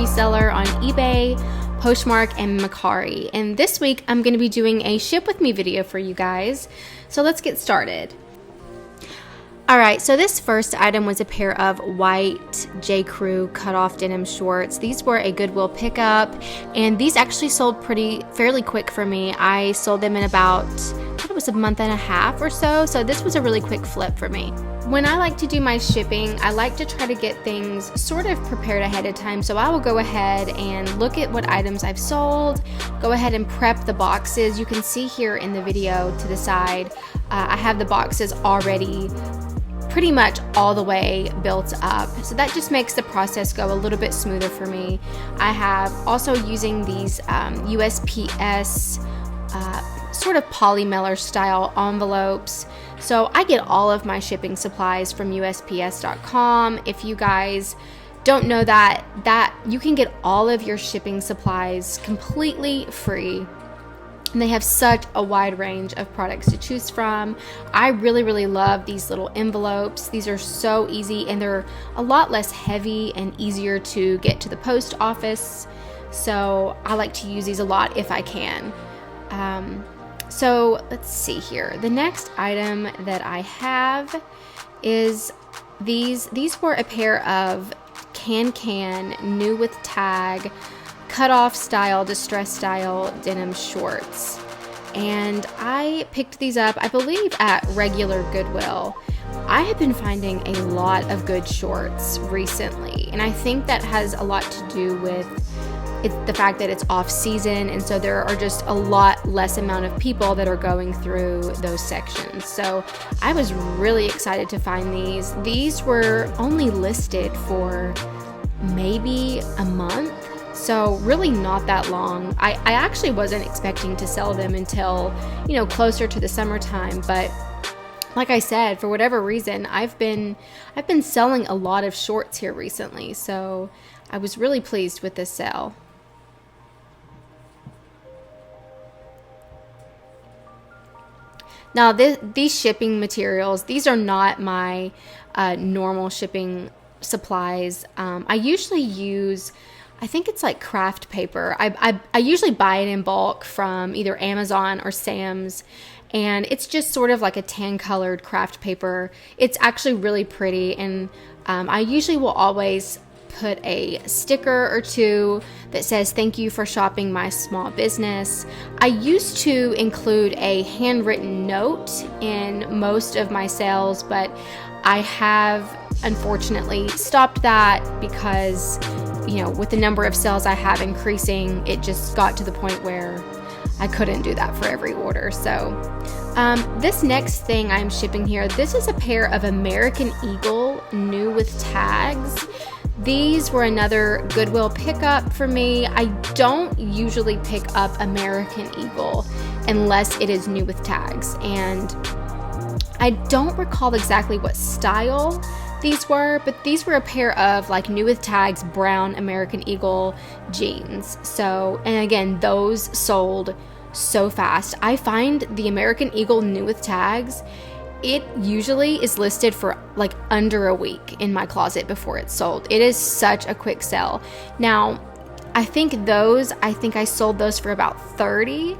reseller on eBay, Poshmark, and Mercari. And this week I'm going to be doing a ship with me video for you guys. So let's get started. Alright, so this first item was a pair of white J. Crew cutoff denim shorts. These were a Goodwill pickup, and these actually sold fairly quick for me. I sold them in about, I thought it was a month and a half or so, so this was a really quick flip for me. When I like to do my shipping, I like to try to get things sort of prepared ahead of time, so I will go ahead and look at what items I've sold, go ahead and prep the boxes. You can see here in the video to the side, I have the boxes already pretty much all the way built up, so that just makes the process go a little bit smoother for me. I have also using these USPS sort of polymer style envelopes, so I get all of my shipping supplies from USPS.com. If you guys don't know that you can get all of your shipping supplies completely free. And they have such a wide range of products to choose from. I really love these little envelopes. These are so easy, and they're a lot less heavy and easier to get to the post office. So I like to use these a lot if I can. So let's see here. The next item that I have is these. These were a pair of can new with tag cutoff style, distress style denim shorts, and I picked these up, I believe, at regular Goodwill. I have been finding a lot of good shorts recently, and I think that has a lot to do with the fact that it's off season, and so there are just a lot less amount of people that are going through those sections. So I was really excited to find these. These were only listed for maybe a month, so really not that long. I actually wasn't expecting to sell them until, closer to the summertime, but like I said, for whatever reason, I've been selling a lot of shorts here recently, so I was really pleased with this sale. Now, these shipping materials, these are not my normal shipping supplies. I usually use, I think it's like craft paper. I usually buy it in bulk from either Amazon or Sam's, and it's just sort of like a tan colored craft paper. It's actually really pretty, and I usually will always put a sticker or two that says thank you for shopping my small business. I used to include a handwritten note in most of my sales, but I have unfortunately stopped that because with the number of sales I have increasing, it just got to the point where I couldn't do that for every order. So this next thing I'm shipping here, this is a pair of American Eagle new with tags. These were another Goodwill pickup for me. I don't usually pick up American Eagle unless it is new with tags, and I don't recall exactly what style these were, but these were a pair of like new with tags brown American Eagle jeans. So, and again, those sold so fast. I find the American Eagle new with tags, it usually is listed for like under a week in my closet before it's sold. It is such a quick sell. Now, I think I sold those for about 30,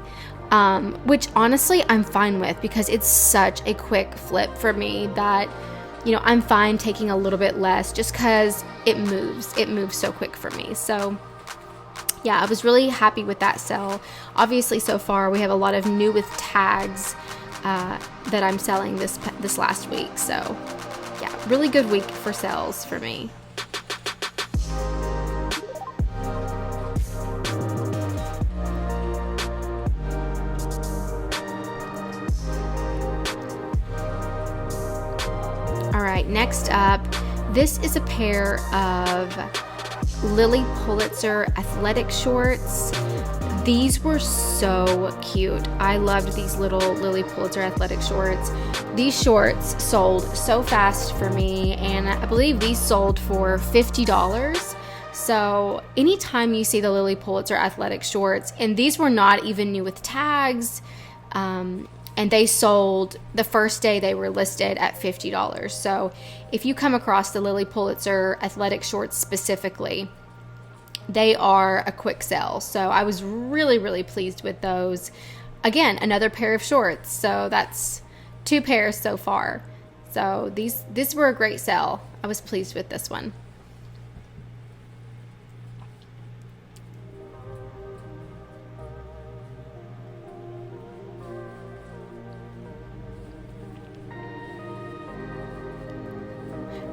which honestly I'm fine with because it's such a quick flip for me that, I'm fine taking a little bit less just because it moves so quick for me. So yeah, I was really happy with that sell. Obviously, so far we have a lot of new with tags that I'm selling this last week. So yeah, really good week for sales for me. All right, next up, this is a pair of Lily Pulitzer athletic shorts. These were so cute. I loved these little Lily Pulitzer athletic shorts. These shorts sold so fast for me, and I believe these sold for $50. So anytime you see the Lily Pulitzer athletic shorts, and these were not even new with tags, and they sold the first day they were listed at $50. So if you come across the Lily Pulitzer athletic shorts specifically, they are a quick sell. So I was really, really pleased with those. Again, another pair of shorts. So that's 2 pairs so far. So these were a great sell. I was pleased with this one.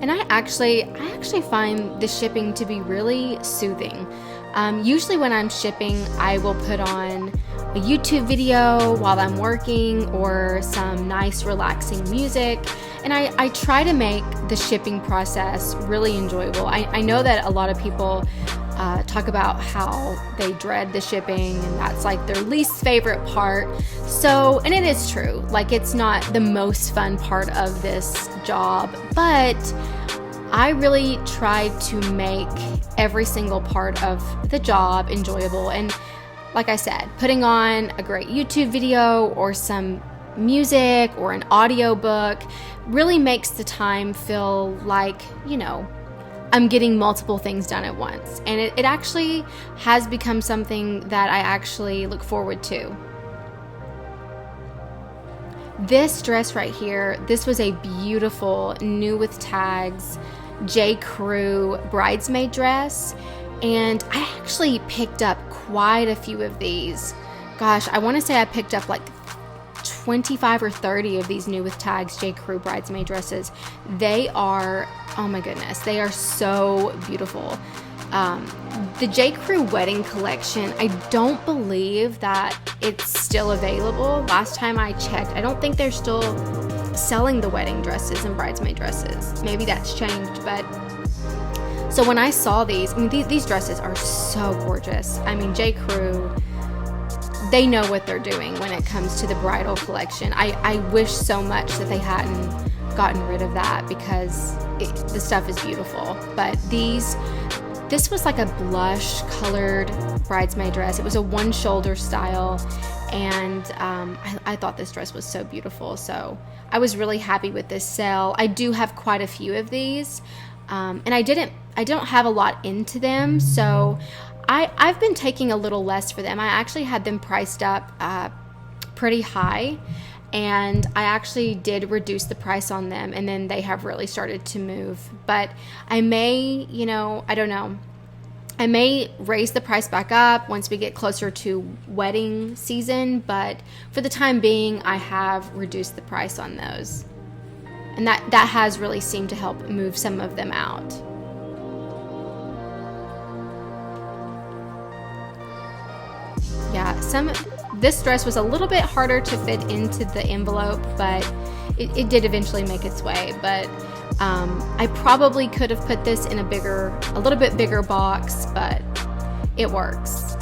And I actually find the shipping to be really soothing. Usually when I'm shipping, I will put on a YouTube video while I'm working or some nice relaxing music. And I try to make the shipping process really enjoyable. I know that a lot of people talk about how they dread the shipping and that's like their least favorite part. So, and it is true. Like, it's not the most fun part of this job, but I really try to make every single part of the job enjoyable. And like I said, putting on a great YouTube video or some music or an audio book really makes the time feel like, I'm getting multiple things done at once. And it actually has become something that I actually look forward to. This dress right here, this was a beautiful new with tags J. Crew bridesmaid dress. And I actually picked up quite a few of these. Gosh, I want to say I picked up like 25 or 30 of these new with tags J. Crew bridesmaid dresses. They are, oh my goodness, they are so beautiful. The J. Crew wedding collection, I don't believe that it's still available. Last time I checked, I don't think they're still selling the wedding dresses and bridesmaid dresses. Maybe that's changed, but so when I saw these, these dresses are so gorgeous. J. Crew, they know what they're doing when it comes to the bridal collection. I wish so much that they hadn't gotten rid of that because the stuff is beautiful. But this was like a blush colored bridesmaid dress. It was a one shoulder style, and I thought this dress was so beautiful. So I was really happy with this sale. I do have quite a few of these, and I don't have a lot into them, so I've been taking a little less for them. I actually had them priced up pretty high, and I actually did reduce the price on them, and then they have really started to move. But I may, I don't know. I may raise the price back up once we get closer to wedding season, but for the time being, I have reduced the price on those. And that has really seemed to help move some of them out. Yeah, this dress was a little bit harder to fit into the envelope, but it did eventually make its way. But I probably could have put this in a little bit bigger box, but it works.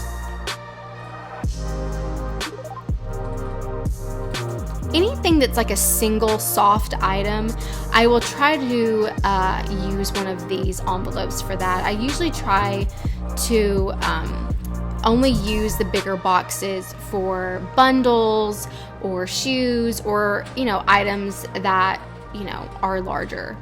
Anything that's like a single soft item, I will try to use one of these envelopes for that. I usually try to only use the bigger boxes for bundles or shoes or, items that, are larger.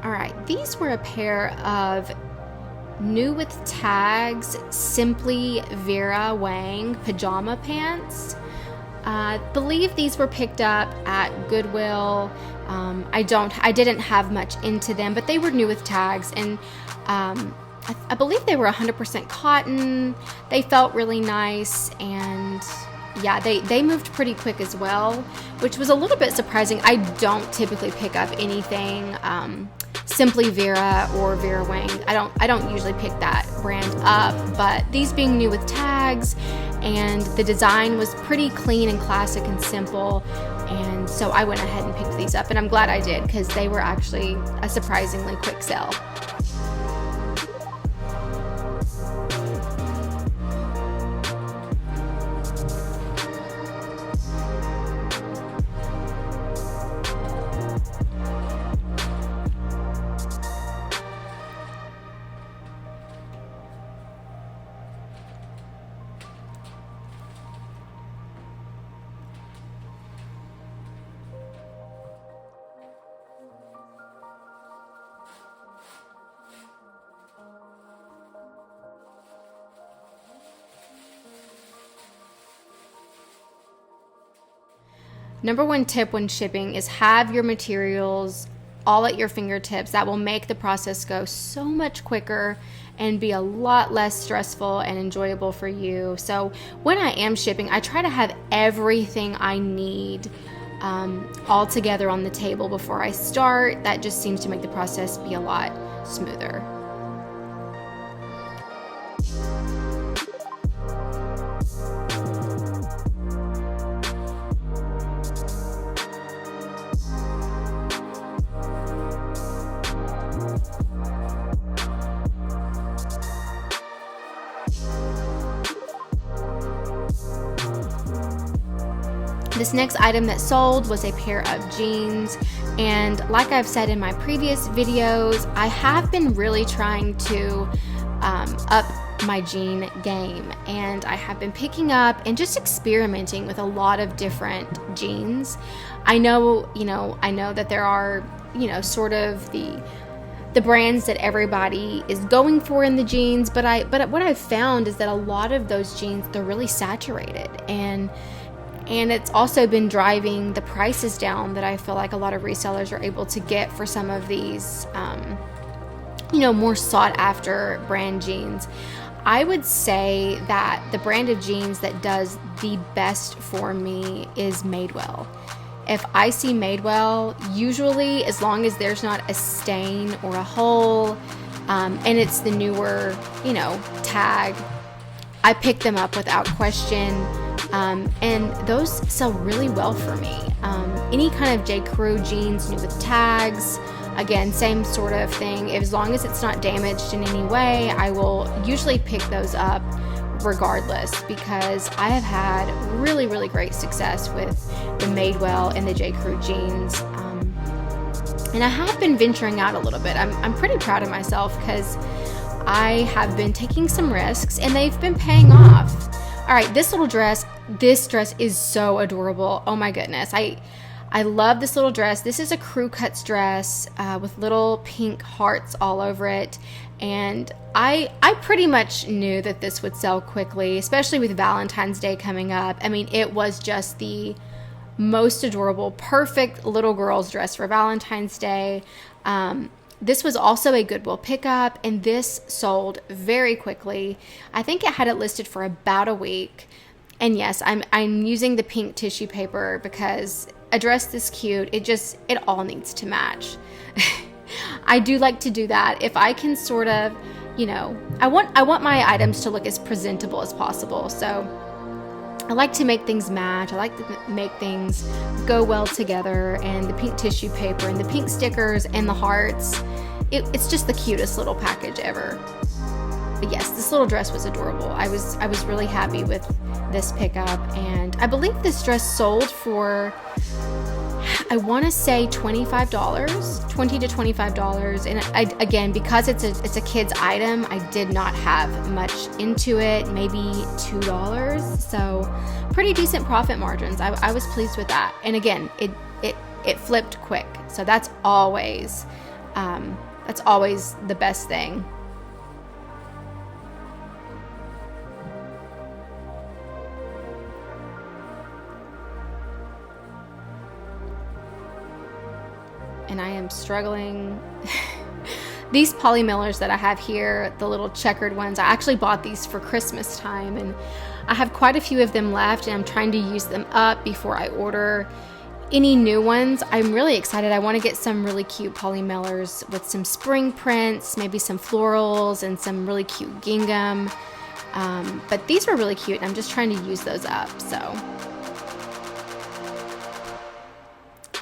All right, these were a pair of new with tags Simply Vera Wang pajama pants. I believe these were picked up at Goodwill. I didn't have much into them, but they were new with tags, and I believe they were 100% cotton. They felt really nice, and yeah, they moved pretty quick as well, which was a little bit surprising. I don't typically pick up anything Simply Vera or Vera Wang. I don't usually pick that brand up, but these being new with tags, and the design was pretty clean and classic and simple, and so I went ahead and picked these up, and I'm glad I did because they were actually a surprisingly quick sell. number one tip when shipping is have your materials all at your fingertips. That will make the process go so much quicker and be a lot less stressful and enjoyable for you. So when I am shipping, I try to have everything I need all together on the table before I start. That just seems to make the process be a lot smoother. This next item that sold was a pair of jeans, and like I've said in my previous videos, I have been really trying to up my jean game, and I have been picking up and just experimenting with a lot of different jeans. I know that there are, sort of the brands that everybody is going for in the jeans, but what I've found is that a lot of those jeans, they're really saturated, and it's also been driving the prices down that I feel like a lot of resellers are able to get for some of these, more sought after brand jeans. I would say that the brand of jeans that does the best for me is Madewell. If I see Madewell, usually as long as there's not a stain or a hole, and it's the newer, tag, I pick them up without question. And those sell really well for me. Any kind of J. Crew jeans new with tags, again, same sort of thing. As long as it's not damaged in any way, I will usually pick those up regardless, because I have had really, really great success with the Madewell and the J. Crew jeans. And I have been venturing out a little bit. I'm pretty proud of myself because I have been taking some risks and they've been paying off. All right, this dress is so adorable. Oh my goodness. I love this little dress. This is a crew cuts dress with little pink hearts all over it. And I pretty much knew that this would sell quickly, especially with Valentine's Day coming up. I mean, it was just the most adorable, perfect little girl's dress for Valentine's Day. This was also a Goodwill pickup, and this sold very quickly. I think it had it listed for about a week. And yes, I'm using the pink tissue paper because a dress this cute, it all needs to match. I do like to do that. If I can sort of, I want my items to look as presentable as possible. So I like to make things match. I like to make things go well together, and the pink tissue paper and the pink stickers and the hearts, it's just the cutest little package ever. But yes, this little dress was adorable. I was really happy with this pickup, and I believe this dress sold for, I want to say $25, $20 to $25. And again, because it's a kid's item, I did not have much into it, maybe $2. So pretty decent profit margins. I was pleased with that. And again, it flipped quick. So that's always the best thing. And I am struggling. These Polly Millers that I have here, the little checkered ones, I actually bought these for Christmas time, and I have quite a few of them left, and I'm trying to use them up before I order any new ones. I'm really excited. I want to get some really cute Polly Millers with some spring prints, maybe some florals, and some really cute gingham. But these were really cute, and I'm just trying to use those up. So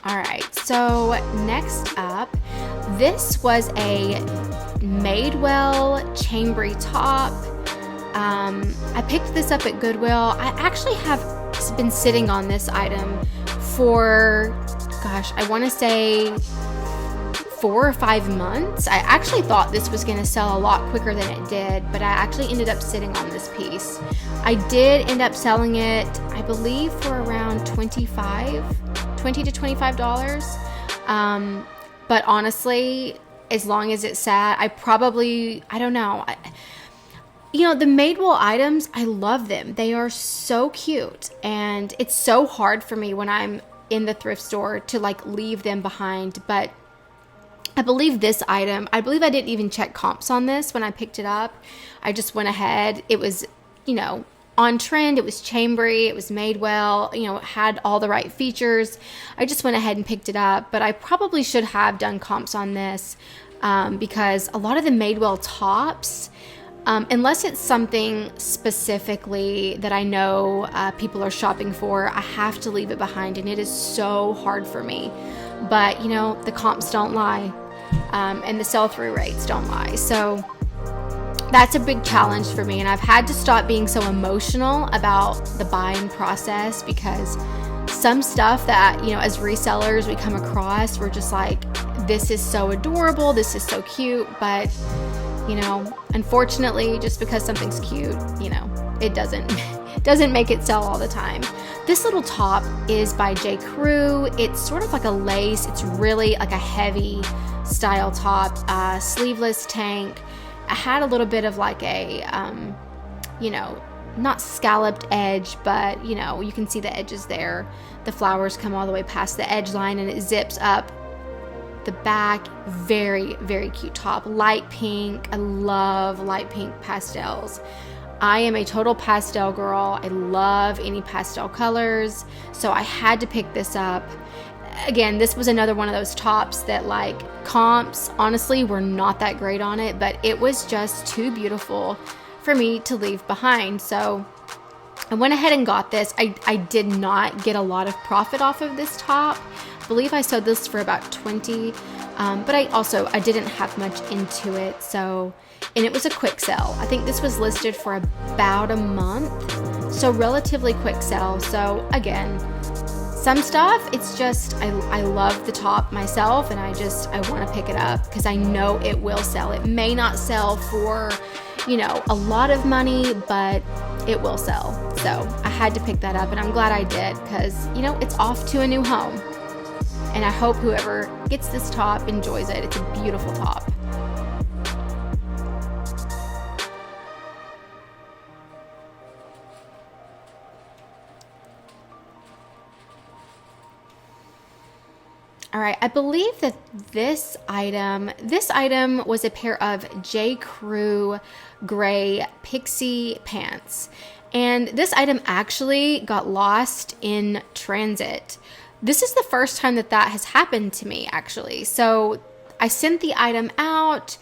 all right, so next up, this was a Madewell chambery top. I picked this up at Goodwill. I actually have been sitting on this item for, I want to say 4 or 5 months. I actually thought this was going to sell a lot quicker than it did, but I actually ended up sitting on this piece. I did end up selling it, I believe, for around $20 to $25. But honestly, as long as it sat, I don't know. The Madewell items, I love them. They are so cute, and it's so hard for me when I'm in the thrift store to like leave them behind. But I believe this item, I didn't even check comps on this when I picked it up. I just went ahead. It was, on trend. It was chambery. It was made well. It had all the right features. I just went ahead and picked it up. But I probably should have done comps on this because a lot of the Madewell tops, unless it's something specifically that I know people are shopping for, I have to leave it behind, and it is so hard for me. But, the comps don't lie, and the sell-through rates don't lie. So that's a big challenge for me, and I've had to stop being so emotional about the buying process, because some stuff that, as resellers we come across, we're just like, this is so adorable, this is so cute, but, unfortunately, just because something's cute, it doesn't make it sell all the time. This little top is by J. Crew. It's sort of like a lace. It's really like a heavy style top, sleeveless tank. I had a little bit of like a, not scalloped edge, but, you can see the edges there. The flowers come all the way past the edge line, and it zips up the back. Very, very cute top. Light pink. I love light pink pastels. I am a total pastel girl. I love any pastel colors. So I had to pick this up. Again, this was another one of those tops that, like, comps honestly were not that great on it, but it was just too beautiful for me to leave behind. So I went ahead and got this. I did not get a lot of profit off of this top. I believe I sold this for about $20, but I didn't have much into it. So, and it was a quick sell. I think this was listed for about a month, so relatively quick sell. So again, some stuff, it's just, I love the top myself, and I want to pick it up because I know it will sell. It may not sell for, a lot of money, but it will sell. So I had to pick that up, and I'm glad I did, because, it's off to a new home. And I hope whoever gets this top enjoys it. It's a beautiful top. All right, I believe that this item was a pair of J. Crew gray Pixie pants. And this item actually got lost in transit. This is the first time that has happened to me, actually. So I sent the item out,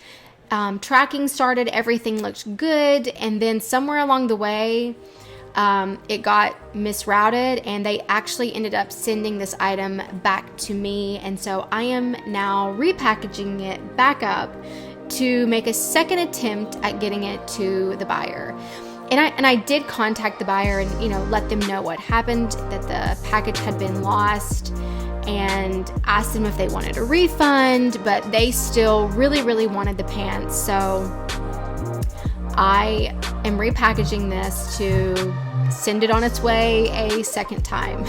tracking started, everything looked good, and then somewhere along the way, it got misrouted, and they actually ended up sending this item back to me. And so I am now repackaging it back up to make a second attempt at getting it to the buyer. And I did contact the buyer and, let them know what happened, that the package had been lost, and asked them if they wanted a refund, but they still really, really wanted the pants. So I am repackaging this to send it on its way a second time.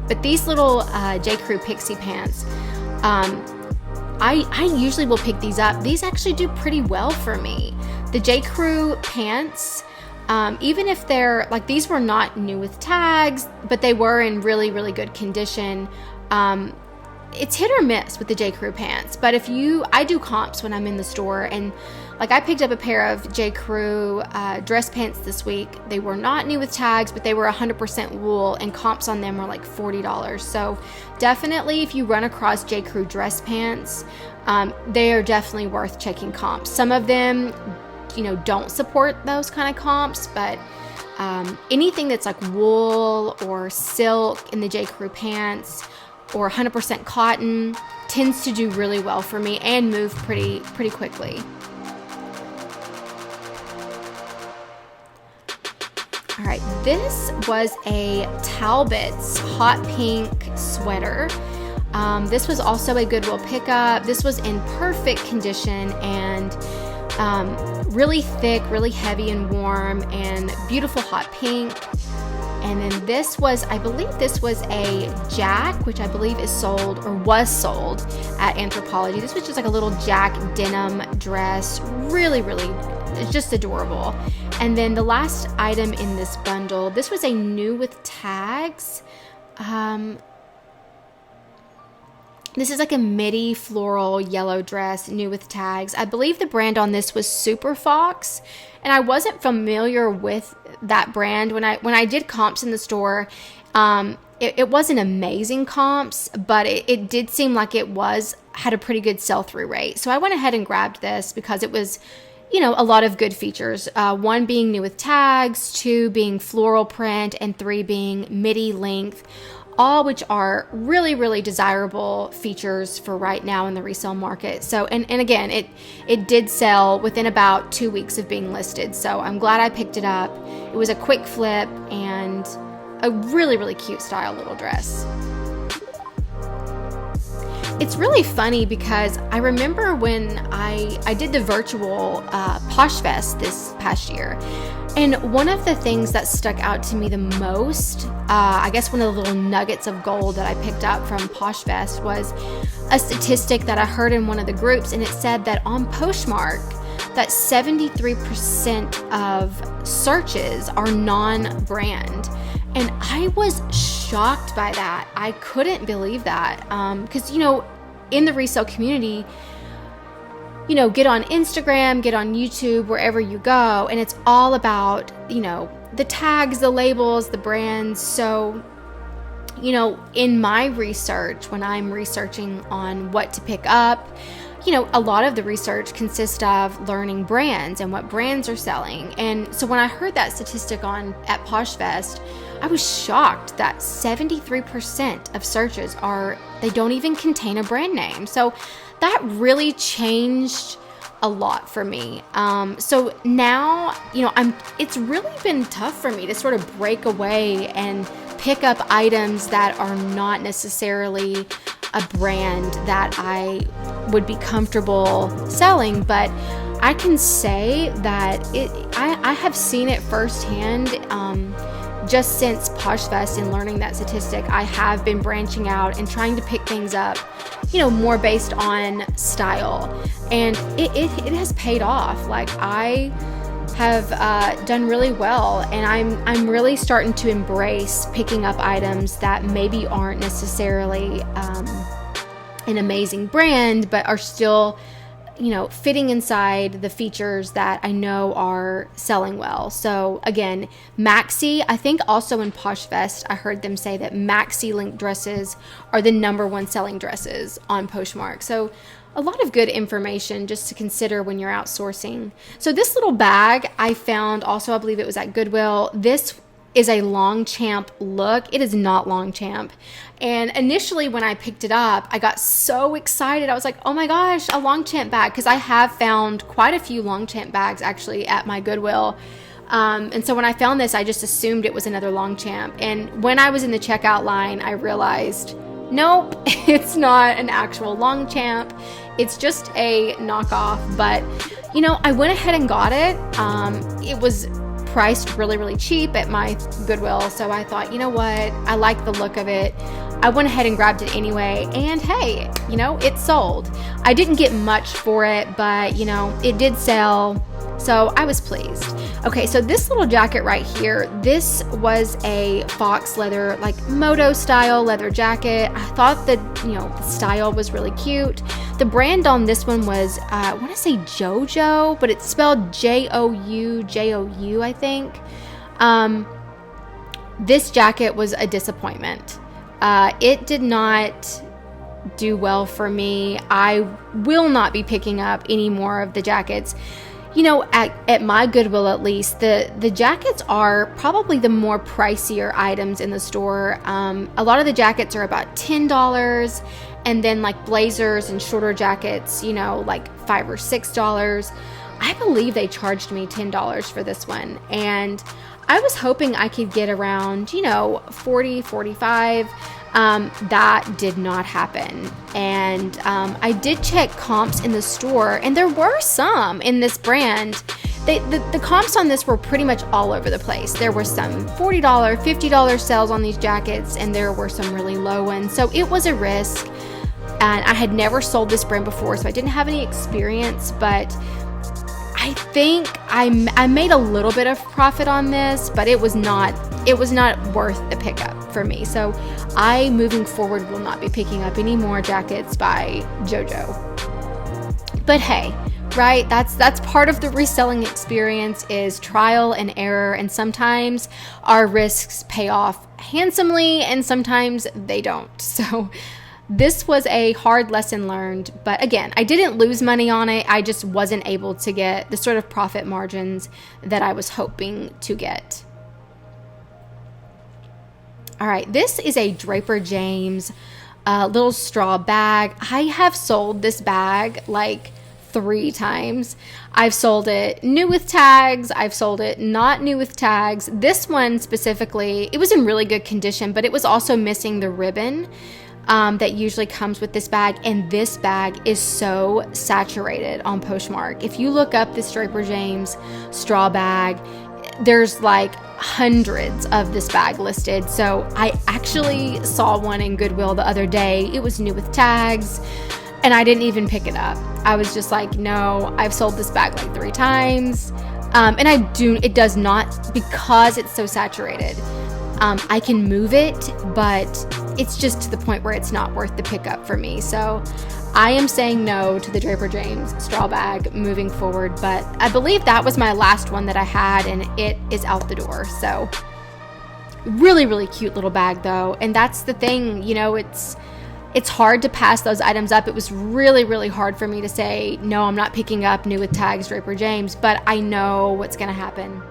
But these little J. Crew Pixie pants, I usually will pick these up. These actually do pretty well for me. The J. Crew pants, even if they're, like, these were not new with tags, but they were in really, really good condition. It's hit or miss with the J. Crew pants, but I do comps when I'm in the store, and like I picked up a pair of J. Crew dress pants this week. They were not new with tags, but they were 100% wool, and comps on them were like $40. So definitely, if you run across J. Crew dress pants, they are definitely worth checking comps. Some of them, don't support those kind of comps, but anything that's like wool or silk in the J. Crew pants, or 100% cotton, tends to do really well for me and move pretty quickly. All right, this was a Talbot's hot pink sweater. This was also a Goodwill pickup. This was in perfect condition and really thick, really heavy and warm, and beautiful hot pink. And then this was, I believe this was a Jack, which I believe is sold or was sold at Anthropologie. This was just like a little Jack denim dress. Really, really, it's just adorable. And then the last item in this bundle, this was a new with tags. This is like a midi floral yellow dress, new with tags. I believe the brand on this was Super Fox, and I wasn't familiar with that brand. When I did comps in the store, it wasn't amazing comps, but it did seem like it had a pretty good sell-through rate. So I went ahead and grabbed this because it was, a lot of good features. 1 being new with tags, 2 being floral print, and 3 being midi length. All which are really, really desirable features for right now in the resale market. So, and again, it did sell within about 2 weeks of being listed. So I'm glad I picked it up. It was a quick flip and a really, really cute style little dress. It's really funny because I remember when I did the virtual Posh Fest this past year. And one of the things that stuck out to me the most, I guess one of the little nuggets of gold that I picked up from Posh Fest was a statistic that I heard in one of the groups, and it said that on Poshmark, that 73% of searches are non-brand. And I was shocked by that. I couldn't believe that. Because, in the resale community, get on Instagram, get on YouTube, wherever you go, and it's all about, the tags, the labels, the brands. So, in my research, when I'm researching on what to pick up, a lot of the research consists of learning brands and what brands are selling. And so when I heard that statistic at Posh Fest, I was shocked that 73% of searches they don't even contain a brand name. So that really changed a lot for me. So now, it's really been tough for me to sort of break away and pick up items that are not necessarily a brand that I would be comfortable selling, but I can say that I have seen it firsthand. Just since Posh Fest and learning that statistic, I have been branching out and trying to pick things up, more based on style. And it has paid off. Like, I have done really well, and I'm really starting to embrace picking up items that maybe aren't necessarily an amazing brand, but are still fitting inside the features that I know are selling well. So again, maxi, I think also in Posh Fest, I heard them say that maxi length dresses are the #1 selling dresses on Poshmark. So a lot of good information just to consider when you're outsourcing. So this little bag I found also, I believe it was at Goodwill. This is a Longchamp look. It is not Longchamp. And initially when I picked it up, I got so excited. I was like, oh my gosh, a Longchamp bag. Because I have found quite a few Longchamp bags actually at my Goodwill. And so when I found this, I just assumed it was another Longchamp. And when I was in the checkout line, I realized, nope, it's not an actual Longchamp. It's just a knockoff. But, I went ahead and got it. It was priced really, really cheap at my Goodwill. So I thought, you know what? I like the look of it. I went ahead and grabbed it anyway. And hey, it sold. I didn't get much for it, but it did sell. So I was pleased. Okay, so this little jacket right here, this was a fox leather, like moto style leather jacket. I thought that, the style was really cute. The brand on this one was, I want to say JoJo, but it's spelled Joujou, I think. This jacket was a disappointment. It did not do well for me. I will not be picking up any more of the jackets. At my Goodwill at least, the jackets are probably the more pricier items in the store. A lot of the jackets are about $10, and then like blazers and shorter jackets, like $5 or $6. I believe they charged me $10 for this one, and I was hoping I could get around, $40, $45. That did not happen. And I did check comps in the store, and there were some in this brand. The comps on this were pretty much all over the place. There were some $40, $50 sales on these jackets, and there were some really low ones. So it was a risk, and I had never sold this brand before, so I didn't have any experience, but I think I made a little bit of profit on this, but it was not worth the pickup for me. So I, moving forward, will not be picking up any more jackets by JoJo. But hey, right? That's part of the reselling experience, is trial and error, and sometimes our risks pay off handsomely and sometimes they don't. So this was a hard lesson learned, but again, I didn't lose money on it. I just wasn't able to get the sort of profit margins that I was hoping to get. All right, this is a Draper James little straw bag. I have sold this bag like 3 times. I've sold it new with tags. I've sold it not new with tags. This one specifically, it was in really good condition, but it was also missing the ribbon that usually comes with this bag. And this bag is so saturated on Poshmark. If you look up this Draper James straw bag, there's like hundreds of this bag listed. So I actually saw one in Goodwill the other day. It was new with tags, and I didn't even pick it up. I was just like, no, I've sold this bag like 3 times. And it does not, because it's so saturated. I can move it, but it's just to the point where it's not worth the pickup for me. So I am saying no to the Draper James straw bag moving forward, but I believe that was my last one that I had, and it is out the door. So really, really cute little bag though. And that's the thing, it's hard to pass those items up. It was really, really hard for me to say, no, I'm not picking up new with tags Draper James, but I know what's going to happen.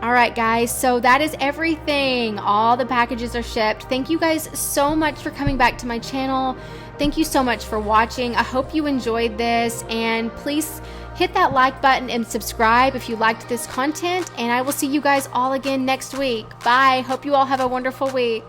All right, guys, so that is everything. All the packages are shipped. Thank you guys so much for coming back to my channel. Thank you so much for watching. I hope you enjoyed this, and please hit that like button and subscribe if you liked this content, and I will see you guys all again next week. Bye. Hope you all have a wonderful week.